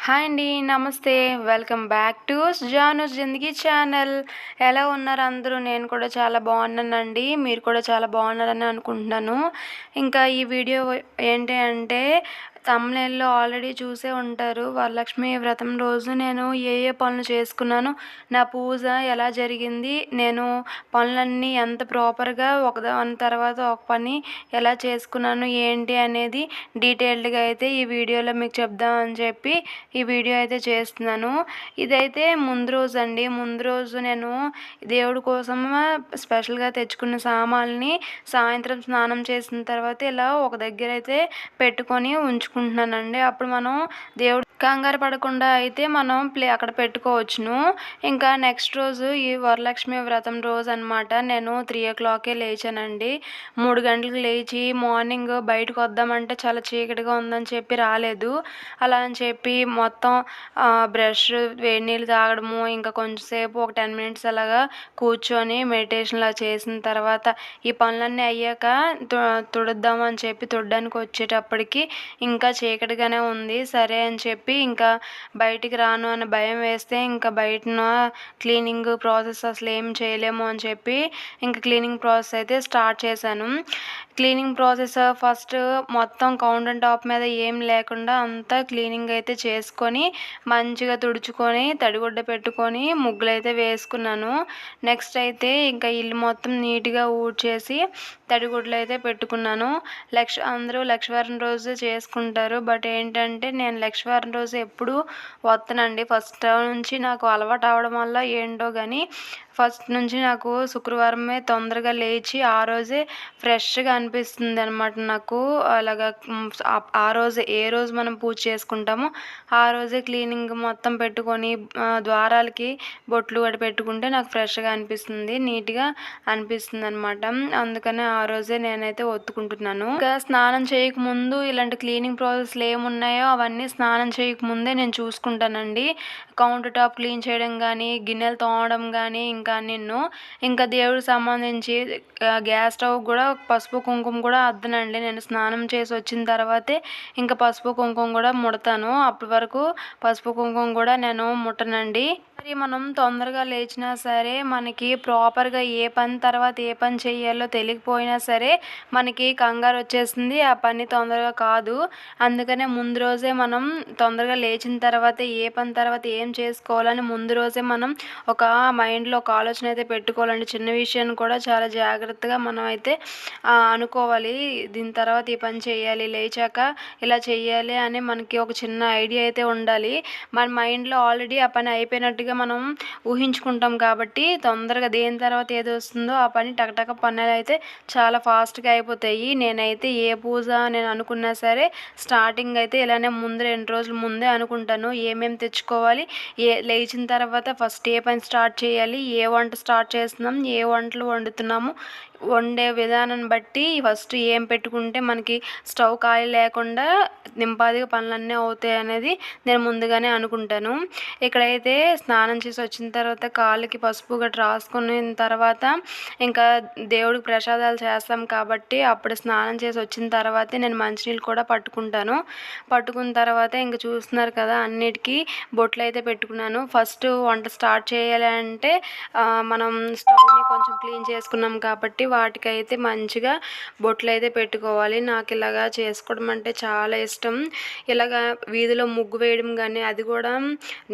Hi అండి. నమస్తే. Welcome back to Janu's Zindagi channel. ఎలా ఉన్నారు అందరూ? నేను కూడా చాలా బాగున్నానండి. మీరు కూడా చాలా బాగున్నారని అనుకుంటున్నాను. ఇంకా ఈ వీడియో ఏంటి అంటే తమ్నెయిల్‌లో ఆల్రెడీ చూసే ఉంటారు. వరలక్ష్మి వ్రతం రోజు నేను ఏ పనులు చేసుకున్నాను, నా పూజ ఎలా జరిగింది, నేను పనులన్నీ ఎంత ప్రాపర్‌గా ఒకదాని తర్వాత ఒక పని ఎలా చేసుకున్నాను, ఏంటి అనేది డీటెయిల్డ్‌గా అయితే ఈ వీడియోలో మీకు చెప్దామని చెప్పి ఈ వీడియో అయితే చేస్తున్నాను. ఇదైతే ముందు రోజు అండి. ముందు రోజు నేను దేవుడి కోసం స్పెషల్‌గా తెచ్చుకున్న సామాన్లని సాయంత్రం స్నానం చేసిన తర్వాత ఇలా ఒక దగ్గర అయితే పెట్టుకొని ఉంచుకుంటున్నానండి. అప్పుడు మనం దేవుడు కంగారు పడకుండా అయితే మనం అక్కడ పెట్టుకోవచ్చును. ఇంకా నెక్స్ట్ రోజు ఈ వరలక్ష్మి వ్రతం రోజు అనమాట. నేను 3:00కే లేచానండి. 3 గంటలకు లేచి మార్నింగ్ బయటకు వద్దామంటే చాలా చీకటిగా ఉందని చెప్పి రాలేదు. అలా అని చెప్పి మొత్తం బ్రష్, వేడి నీళ్ళు తాగడము, ఇంకా కొంచెంసేపు ఒక 10 మినిట్స్ అలాగా కూర్చొని మెడిటేషన్‌లా చేసిన తర్వాత ఈ పనులన్నీ అయ్యాక తుడుద్దామని చెప్పి తుడడానికి వచ్చేటప్పటికి ఇంకా చీకటిగానే ఉంది. సరే అని చెప్పి ఇంకా బయటికి రాను అని భయం వేస్తే ఇంకా బయటన క్లీనింగ్ ప్రాసెస్ అసలు ఏం చేయలేము అని చెప్పి ఇంకా క్లీనింగ్ ప్రాసెస్ అయితే స్టార్ట్ చేశాను. క్లీనింగ్ ప్రాసెస్ ఫస్ట్ మొత్తం కౌంటర్ టాప్ మీద ఏం లేకుండా అంతా క్లీనింగ్ అయితే చేసుకొని మంచిగా తుడుచుకొని తడిగుడ్డ పెట్టుకొని ముగ్గులైతే వేసుకున్నాను. నెక్స్ట్ అయితే ఇంకా ఇల్లు మొత్తం నీట్‌గా ఊడ్చేసి తడిగుడ్డలు అయితే పెట్టుకున్నాను. అందరూ లక్షవారం రోజు చేసుకుంటారు. బట్ ఏంటంటే నేను లక్షవారం రోజు ఎప్పుడూ వత్తనండి. ఫస్ట్ నుంచి నాకు అలవాటు అవ్వడం వల్ల ఏంటో గానీ ఫస్ట్ నుంచి నాకు శుక్రవారమే తొందరగా లేచి ఆ రోజే ఫ్రెష్‌గా అనిపిస్తుందనమాట నాకు. అలాగా ఆ రోజే ఏ రోజు మనం పూజ చేసుకుంటామో ఆ రోజే క్లీనింగ్ మొత్తం పెట్టుకొని ద్వారాలకి బొట్లు కూడా పెట్టుకుంటే నాకు ఫ్రెష్‌గా అనిపిస్తుంది. నీట్‌గా అనిపిస్తుందనమాట. అందుకనే ఆ రోజే నేనైతే ఒత్తుకుంటున్నాను. ఇంకా స్నానం చేయకముందు ఇలాంటి క్లీనింగ్ ప్రాసెస్‌లు ఏమున్నాయో అవన్నీ స్నానం చేయకముందే నేను చూసుకుంటానండి. కౌంటర్ టాప్ క్లీన్ చేయడం కానీ, గిన్నెలు తోమడం కానీ ఇంకా దేవుడికి సంబంధించి గ్యాస్ స్టవ్ కూడా పసుపు కుంకుమ కూడా అద్దనండి. నేను స్నానం చేసి వచ్చిన తర్వాతే ఇంకా పసుపు కుంకుమ కూడా ముడతాను. అప్పటి వరకు పసుపు కుంకుమ కూడా నేను ముట్టనండి. మరి మనం తొందరగా లేచినా సరే మనకి ప్రాపర్‌గా ఏ పని తర్వాత ఏ పని చేయాలో తెలియకపోయినా సరే మనకి కంగారు వచ్చేస్తుంది. ఆ పని తొందరగా కాదు. అందుకనే ముందు రోజే మనం తొందరగా లేచిన తర్వాత ఏ పని తర్వాత ఏం చేసుకోవాలని ముందు రోజే మనం ఒక మైండ్‌లో ఒక ఆలోచన అయితే పెట్టుకోవాలండి. చిన్న విషయాన్ని కూడా చాలా జాగ్రత్తగా మనం అయితే అనుకోవాలి. దీని తర్వాత ఈ పని చేయాలి, లేచాక ఇలా చేయాలి అని మనకి ఒక చిన్న ఐడియా అయితే ఉండాలి. మన మైండ్‌లో ఆల్రెడీ ఆ పని అయిపోయినట్టుగా మనం ఊహించుకుంటాం కాబట్టి తొందరగా దేని తర్వాత ఏది వస్తుందో ఆ పని టకటక పనులైతే చాలా ఫాస్ట్‌గా అయిపోతాయి. నేనైతే ఏ పూజ నేను అనుకున్నా సరే స్టార్టింగ్ అయితే ఇలానే ముందు 2 రోజుల ముందే అనుకుంటాను. ఏమేమి తెచ్చుకోవాలి, లేచిన తర్వాత ఫస్ట్ ఏ పని స్టార్ట్ చేయాలి, ఏ వంట స్టార్ట్ చేస్తున్నాం, ఏ వంటలు వండుతున్నాము, వండే విధానాన్ని బట్టి ఫస్ట్ ఏం పెట్టుకుంటే మనకి స్టవ్ ఖాళీ లేకుండా నింపాదిగా పనులన్నీ అవుతాయి అనేది నేను ముందుగానే అనుకుంటాను. ఇక్కడైతే స్నానం చేసి వచ్చిన తర్వాత కాళ్ళకి పసుపు గట్రా రాసుకున్న తర్వాత ఇంకా దేవుడికి ప్రసాదాలు చేస్తాం కాబట్టి అప్పుడు స్నానం చేసి వచ్చిన తర్వాతే నేను మంచినీళ్ళు కూడా పట్టుకున్న తర్వాత ఇంక చూస్తున్నారు కదా అన్నిటికీ బొట్లు అయితే పెట్టుకున్నాను. ఫస్ట్ వంట స్టార్ట్ చేయాలి అంటే మనం స్టవ్ని కొంచెం క్లీన్ చేసుకున్నాం కాబట్టి వాటికైతే మంచిగా బొట్లు అయితే పెట్టుకోవాలి. నాకు ఇలాగా చేసుకోవడం అంటే చాలా ఇష్టం. ఇలాగా వీధిలో ముగ్గు వేయడం కానీ అది కూడా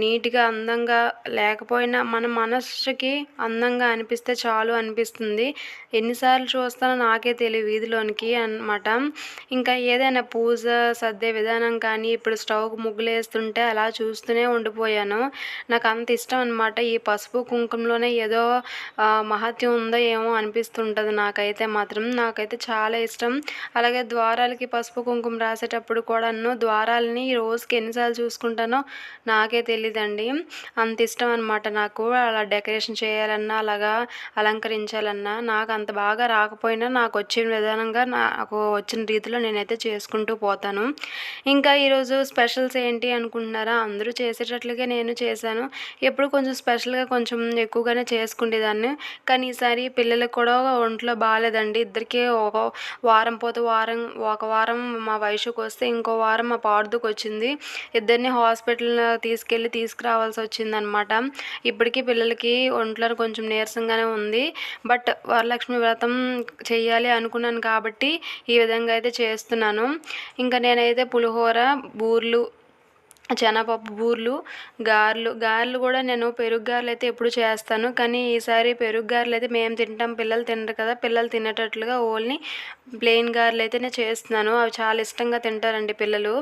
నీట్‌గా అందంగా లేకపోయినా మన మనసుకి అందంగా అనిపిస్తే చాలు అనిపిస్తుంది. ఎన్నిసార్లు చూస్తానో నాకే తెలియదు వీధిలోనికి అనమాట. ఇంకా ఏదైనా పూజ సర్దే విధానం కానీ ఇప్పుడు స్టవ్‌కి ముగ్గులేస్తుంటే అలా చూస్తూనే ఉండిపోయాను. నాకు అంత ఇష్టం అనమాట. ఈ పసుపు కుంకుమలోనే ఏదో మహత్యం ఉందో ఏమో అనిపిస్తుంటుంది నాకైతే మాత్రం. నాకైతే చాలా ఇష్టం. అలాగే ద్వారాలకి పసుపు కుంకుమ రాసేటప్పుడు కూడాను ద్వారాలని రోజుకి ఎన్నిసార్లు చూసుకుంటానో నాకే తెలీదండి. అంత ఇష్టం అనమాట నాకు. అలా డెకరేషన్ చేయాలన్నా అలాగా అలంకరించాలన్నా నాకు అంత బాగా రాకపోయినా నాకు వచ్చిన విధానంగా నాకు వచ్చిన రీతిలో నేనైతే చేసుకుంటూ పోతాను. ఇంకా ఈరోజు స్పెషల్స్ ఏంటి అనుకుంటున్నారా? అందరూ చేసేటట్లుగా నేను చేశాను. ఎప్పుడు కొంచెం స్పెషల్‌గా కొంచెం ఎక్కువగానే చేసుకునేదాన్ని. కానీ ఈసారి పిల్లలకు కూడా ఒంట్లో బాగాలేదండి. ఇద్దరికీ ఒక వారం పోతే ఒక వారం మా వైషుకి వస్తే ఇంకో వారం మా పార్దుకి వచ్చింది. ఇద్దరిని హాస్పిటల్ తీసుకురావాల్సి వచ్చిందనమాట. ఇప్పటికీ పిల్లలకి ఒంట్లో కొంచెం నీరసంగానే ఉంది. బట్ వరలక్ష్మి వ్రతం చెయ్యాలి అనుకున్నాను కాబట్టి ఈ విధంగా అయితే చేస్తున్నాను. ఇంకా నేనైతే పులిహోర, బూర్లు, శనగపప్పు బూర్లు, గారెలు కూడా నేను పెరుగు గారెలు అయితే ఎప్పుడు చేస్తాను. కానీ ఈసారి పెరుగు గారెలు అయితే మేము తింటాం, పిల్లలు తినరు కదా. పిల్లలు తినేటట్లుగా ఓన్లీ ప్లెయిన్ గారెలు అయితే నేను చేస్తున్నాను. అవి చాలా ఇష్టంగా తింటారండి పిల్లలు.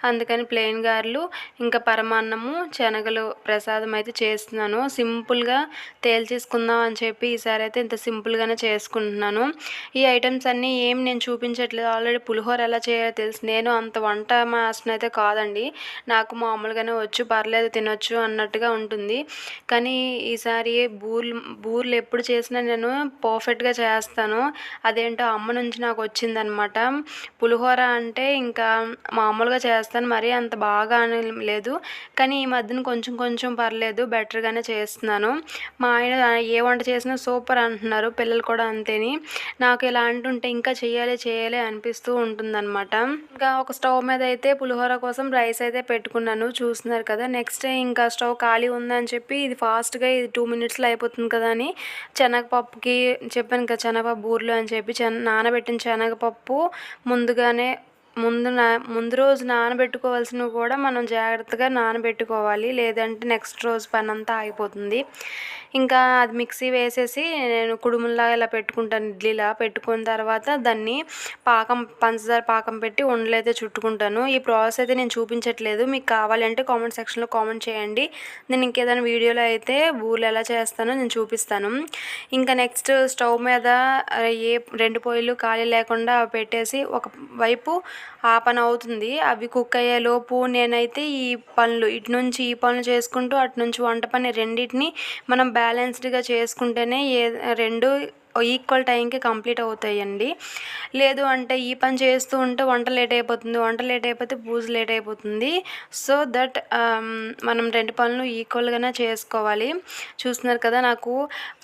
అందుకని ప్లెయిన్ గారెలు, ఇంకా పరమాన్నము, శనగలు ప్రసాదం అయితే చేస్తున్నాను. సింపుల్గా తేల్చేసుకుందాం అని చెప్పి ఈసారి అయితే ఇంత సింపుల్గానే చేసుకుంటున్నాను. ఈ ఐటమ్స్ అన్నీ ఏం నేను చూపించట్లేదు. ఆల్రెడీ పులిహోర ఎలా చేయాలో తెలుసు. నేను అంత వంట మాస్టర్ అయితే కాదండి, నాకు మామూలుగానే వచ్చు, పర్లేదు తినొచ్చు అన్నట్టుగా ఉంటుంది. కానీ ఈసారి బూర్లు ఎప్పుడు చేసినా నేను పర్ఫెక్ట్గా చేస్తాను. అదేంటో అమ్మ నుంచి నాకు వచ్చిందనమాట. పులిహోర అంటే ఇంకా మామూలుగా చేస్తాను, మరీ అంత బాగా అని లేదు. కానీ ఈ మధ్యన కొంచెం పర్లేదు, బెటర్గానే చేస్తున్నాను. మా ఆయన ఏ వంట చేసినా సూపర్ అంటున్నారు, పిల్లలు కూడా అంతేని. నాకు ఇలా అంటుంటే ఇంకా చేయాలి అనిపిస్తూ ఉంటుందన్నమాట. ఇంకా ఒక స్టవ్ మీద అయితే పులిహోర కోసం రైస్ అయితే పెట్టుకున్నాను, చూస్తున్నారు కదా. నెక్స్ట్ ఇంకా స్టవ్ ఖాళీ ఉందని చెప్పి ఇది ఫాస్ట్గా ఇది 2 మినిట్స్లో అయిపోతుంది కదా అని శనగపప్పుకి చెప్పాను కదా, శనగపప్పు బూర్లు అని చెప్పి నానబెట్టిన శనగపప్పు ముందు రోజు నానబెట్టుకోవాల్సినవి కూడా మనం జాగ్రత్తగా నానబెట్టుకోవాలి, లేదంటే నెక్స్ట్ రోజు పని అంతా ఆగిపోతుంది. ఇంకా అది మిక్సీ వేసేసి నేను కుడుముల్లా ఇలా పెట్టుకుంటాను, ఇడ్లీలా పెట్టుకున్న తర్వాత దాన్ని పంచదార పాకం పెట్టి ఉండలు అయితే చుట్టుకుంటాను. ఈ ప్రాసెస్ అయితే నేను చూపించట్లేదు, మీకు కావాలంటే కామెంట్ సెక్షన్లో కామెంట్ చేయండి. నేను ఇంకేదైనా వీడియోలో అయితే బూరెలు ఎలా చేస్తానో నేను చూపిస్తాను. ఇంకా నెక్స్ట్ స్టవ్ మీద 2 పొయ్యిలు ఖాళీ లేకుండా పెట్టేసి ఒక వైపు ఆ పని అవుతుంది. అవి కుక్ అయ్యేలోపు నేనైతే ఇటు నుంచి ఈ పనులు చేసుకుంటూ అటు నుంచి వంట పని రెండింటిని మనం బ్యాలెన్స్డ్గా చేసుకుంటేనే రెండు ఈక్వల్ టైంకి కంప్లీట్ అవుతాయండి. లేదు అంటే ఈ పని చేస్తూ ఉంటే వంట లేట్ అయిపోతే పూజ లేట్ అయిపోతుంది. సో దట్ మనం 2 పనులు ఈక్వల్గానే చేసుకోవాలి. చూస్తున్నారు కదా, నాకు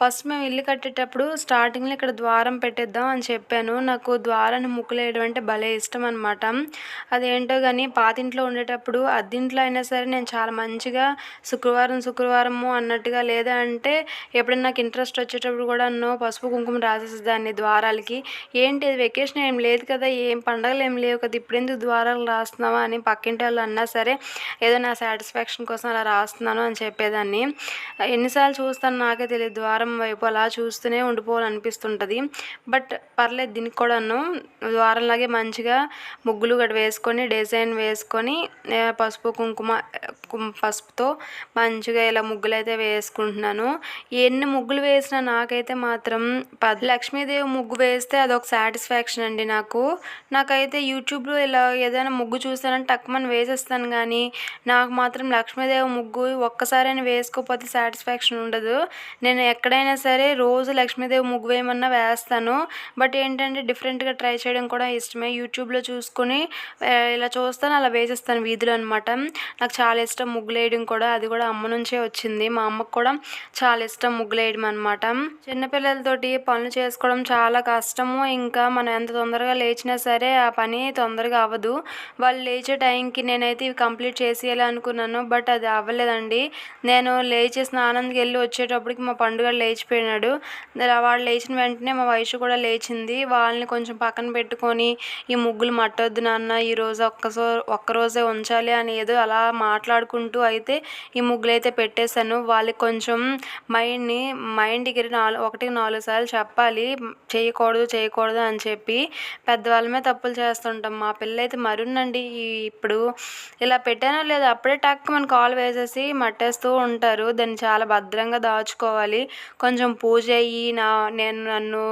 ఫస్ట్ మేము ఇల్లు కట్టేటప్పుడు స్టార్టింగ్లో ఇక్కడ ద్వారం పెట్టేద్దాం అని చెప్పాను. నాకు ద్వారాన్ని ముగ్గులు వేయడం అంటే భలే ఇష్టం అనమాట. అదేంటో కానీ పాతింట్లో ఉండేటప్పుడు అద్దింట్లో అయినా సరే నేను చాలా మంచిగా శుక్రవారము అన్నట్టుగా, లేదా అంటే ఎప్పుడైనా నాకు ఇంట్రెస్ట్ వచ్చేటప్పుడు కూడా పసుపు కుంకుమ రాసేసేదాన్ని ద్వారాలకి. ఏంటి అది వెకేషన్ ఏం లేదు కదా, ఏం పండగలు ఏం లేవు కదా, ఇప్పుడు ఎందుకు ద్వారాలు రాస్తున్నావా అని పక్కింటి వాళ్ళు అన్నా సరే ఏదో నా సాటిస్ఫాక్షన్ కోసం అలా రాస్తున్నాను అని చెప్పేదాన్ని. ఎన్నిసార్లు చూస్తాను నాకే తెలియదు, ద్వారం వైపు అలా చూస్తూనే ఉండిపోవాలనిపిస్తుంటుంది. బట్ పర్లేదు, దీనికి కూడాను ద్వారంలాగే మంచిగా ముగ్గులు గట్ట వేసుకొని డిజైన్ వేసుకొని పసుపుతో మంచిగా ఇలా ముగ్గులు అయితే వేసుకుంటున్నాను. ఎన్ని ముగ్గులు వేసినా నాకైతే మాత్రం లక్ష్మీదేవి ముగ్గు వేస్తే అదొక సాటిస్ఫాక్షన్ అండి. నాకైతే యూట్యూబ్లో ఇలా ఏదైనా ముగ్గు చూస్తానంటే టక్కుమని వేసేస్తాను, కానీ నాకు మాత్రం లక్ష్మీదేవి ముగ్గు ఒక్కసారైనా వేసుకోకపోతే సాటిస్ఫాక్షన్ ఉండదు. నేను ఎక్కడైనా సరే రోజు లక్ష్మీదేవి ముగ్గు వేయమన్నా వేస్తాను. బట్ ఏంటంటే డిఫరెంట్గా ట్రై చేయడం కూడా ఇష్టమే. యూట్యూబ్లో చూసుకొని ఇలా చూస్తాను, అలా వేసేస్తాను వీధిలో అనమాట. నాకు చాలా ఇష్టం ముగ్గులు వేయడం కూడా, అది కూడా అమ్మ నుంచే వచ్చింది. మా అమ్మకు కూడా చాలా ఇష్టం ముగ్గులు వేయడం అనమాట. చిన్నపిల్లలతోటి పనులు చేసుకోవడం చాలా కష్టము. ఇంకా మనం ఎంత తొందరగా లేచినా సరే ఆ పని తొందరగా అవ్వదు. వాళ్ళు లేచే టైంకి నేనైతే ఇవి కంప్లీట్ చేసేయాలి అనుకున్నాను, బట్ అది అవ్వలేదండి. నేను లేచి స్నానానికి వెళ్ళి వచ్చేటప్పటికి మా పండుగ లేచిపోయినాడు. వాడు లేచిన వెంటనే మా వయసు కూడా లేచింది. వాళ్ళని కొంచెం పక్కన పెట్టుకొని ఈ ముగ్గులు మట్టొద్దు నాన్న, ఈరోజు ఒక్కరోజే ఉంచాలి అని ఏదో అలా మాట్లాడుకుంటూ అయితే ఈ ముగ్గులు అయితే పెట్టేశాను. వాళ్ళకి కొంచెం మైండ్కి 1-4 సార్లు చెప్పాలి చేయకూడదు అని చెప్పి. పెద్దవాళ్ళమే తప్పులు చేస్తుంటాం. మా పిల్ల అయితే మరునండి, ఇప్పుడు ఇలా పెట్టానో లేదా అప్పుడే మన కాలు వేసేసి మట్టేస్తూ ఉంటారు. దాన్ని చాలా భద్రంగా దాచుకోవాలి. కొంచెం పూజ అయ్యి నన్ను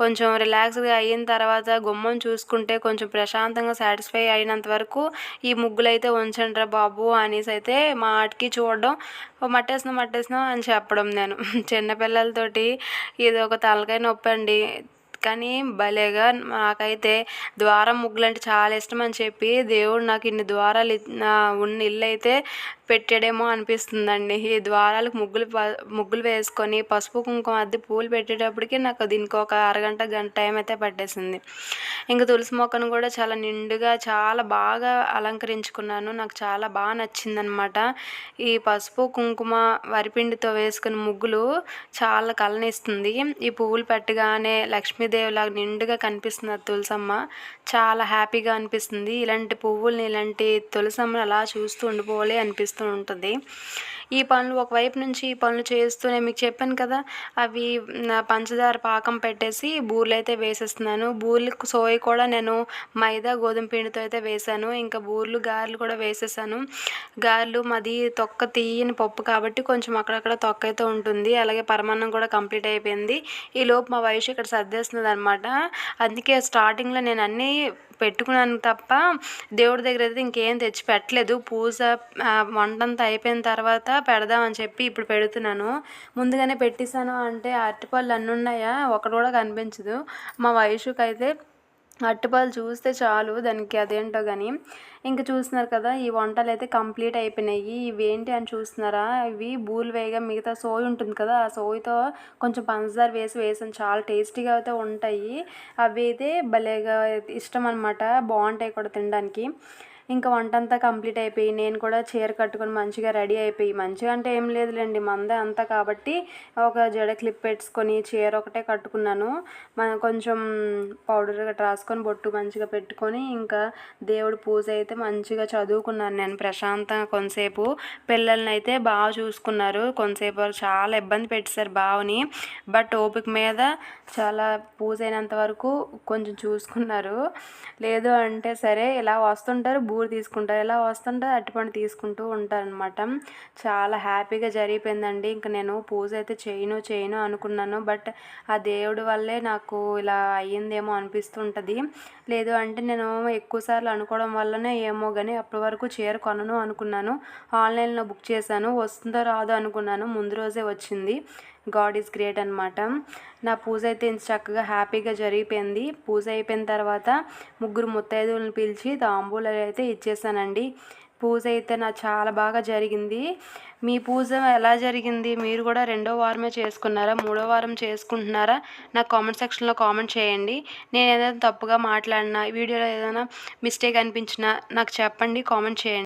కొంచెం రిలాక్స్గా అయిన తర్వాత గుమ్మం చూసుకుంటే కొంచెం ప్రశాంతంగా సాటిస్ఫై అయినంత వరకు ఈ ముగ్గులు అయితే ఉంచండి రా బాబు అనేసి అయితే మా ఆటికి చూడడం, మట్టేసినాం అని చెప్పడం. నేను చిన్నపిల్లలతోటి ఇది ఒక తలకాయ నొప్పి అండి. కానీ భలేగా నాకైతే ద్వారం ముగ్గులు అంటే చాలా ఇష్టం అని చెప్పి దేవుడు నాకు ఇన్ని ద్వారాలు ఉన్న ఇల్లు అయితే పెట్టాడేమో అనిపిస్తుందండి. ఈ ద్వారాలకు ముగ్గులు వేసుకొని పసుపు కుంకుమ అద్ది పూలు పెట్టేటప్పటికి నాకు దీనికి ఒక అరగంట గంట టైం అయితే పట్టేసింది. ఇంకా తులసి మొక్కను కూడా చాలా నిండుగా చాలా బాగా అలంకరించుకున్నాను. నాకు చాలా బాగా నచ్చిందనమాట. ఈ పసుపు కుంకుమ వరిపిండితో వేసుకున్న ముగ్గులు చాలా కలనిస్తుంది. ఈ పువ్వులు పెట్టగానే లక్ష్మీదేవిలాగా నిండుగా కనిపిస్తుంది తులసమ్మ. చాలా హ్యాపీగా అనిపిస్తుంది. ఇలాంటి పువ్వుల్ని ఇలాంటి తులసమ్మని అలా చూస్తూ ఉండిపోవాలి అనిపిస్తూ ఉంటుంది. ఈ పనులు ఒకవైపు నుంచి ఈ పనులు చేస్తూనే మీకు చెప్పాను కదా, అవి పంచదార పాకం పెట్టేసి బూరెలు అయితే వేసేస్తున్నాను. బూరెలకు సోయి కూడా నేను మైదా గోధుమ పిండితో అయితే వేసాను. ఇంకా బూరెలు గారెలు కూడా వేసేసాను. గారెలు మాది తొక్క తీయని పప్పు కాబట్టి కొంచెం అక్కడక్కడ తొక్క అయితే ఉంటుంది. అలాగే పరమాన్నం కూడా కంప్లీట్ అయిపోయింది. ఈలోపు మా వయసు ఇక్కడ సర్దేస్తుంది అనమాట. అందుకే స్టార్టింగ్లో నేను అన్నీ పెట్టుకున్నాను తప్ప దేవుడి దగ్గర అయితే ఇంకేం తెచ్చి పెట్టలేదు. పూజ వంటంతా అయిపోయిన తర్వాత పెడదామని చెప్పి ఇప్పుడు పెడుతున్నాను. ముందుగానే పెట్టేశాను అంటే అరటిపళ్ళు అన్నీ ఉన్నాయా ఒకటి కూడా కనిపించదు. మా వయసుకి అయితే అరటిపళ్ళు చూస్తే చాలు దానికి అదేంటో కానీ. ఇంకా చూస్తున్నారు కదా, ఈ వంటలు అయితే కంప్లీట్ అయిపోయినాయి. ఇవేంటి అని చూస్తున్నారా, ఇవి బూరెలు వేయగా మిగతా సోయి ఉంటుంది కదా, ఆ సోయితో కొంచెం పంచదార వేసాను. చాలా టేస్టీగా అయితే ఉంటాయి. అవి అయితే భలేగా ఇష్టం అనమాట, బాగుంటాయి కూడా తినడానికి. ఇంకా వంట అంతా కంప్లీట్ అయిపోయి నేను కూడా చీర కట్టుకొని మంచిగా రెడీ అయిపోయి, మంచిగా అంటే ఏం లేదులేండి మందే అంతా కాబట్టి ఒక జడ క్లిప్ పెట్టుకొని చీర ఒకటే కట్టుకున్నాను. కొంచెం పౌడర్ గట్రా రాసుకొని బొట్టు మంచిగా పెట్టుకొని ఇంకా దేవుడి పూజ అయితే మంచిగా చదువుకున్నాను నేను ప్రశాంతంగా కొంతసేపు. పిల్లల్ని అయితే బాగా చూసుకున్నారు కొంతసేపు, చాలా ఇబ్బంది పెట్టేశారు బావని. బట్ ఓపిక మీద చాలా పూజ అయినంత వరకు కొంచెం చూసుకున్నారు. లేదు అంటే సరే ఇలా వస్తుంటారు బూరు తీసుకుంటారు, ఇలా వస్తుంటారు అరటిపండు తీసుకుంటూ ఉంటారనమాట. చాలా హ్యాపీగా జరిగిపోయిందండి. ఇంకా నేను పూజ అయితే చేయను అనుకున్నాను. బట్ ఆ దేవుడి వల్లే నాకు ఇలా అయ్యిందేమో అనిపిస్తుంటుంది. లేదు అంటే నేను ఎక్కువసార్లు అనుకోవడం వల్లనే ఏమో కానీ అప్పటి వరకు చీర కొనను అనుకున్నాను. ఆన్లైన్లో బుక్ చేశాను, వస్తుందో రాదో అనుకున్నాను. ముందు రోజే వచ్చింది. గాడ్ ఈజ్ గ్రేట్ అనమాట. నా పూజ అయితే ఇంత చక్కగా హ్యాపీగా జరిగిపోయింది. పూజ అయిపోయిన తర్వాత ముగ్గురు ముత్తైదువులను పిలిచి తాంబూలాలు అయితే ఇచ్చేసానండి. పూజ అయితే నాకు చాలా బాగా జరిగింది. మీ పూజ ఎలా జరిగింది? మీరు కూడా 2వ వారమే చేసుకున్నారా, 3వ వారం చేసుకుంటున్నారా? నాకు కామెంట్ సెక్షన్లో కామెంట్ చేయండి. నేను ఏదైనా తప్పుగా మాట్లాడినా, వీడియోలో ఏదైనా మిస్టేక్ అనిపించినా నాకు చెప్పండి, కామెంట్ చేయండి.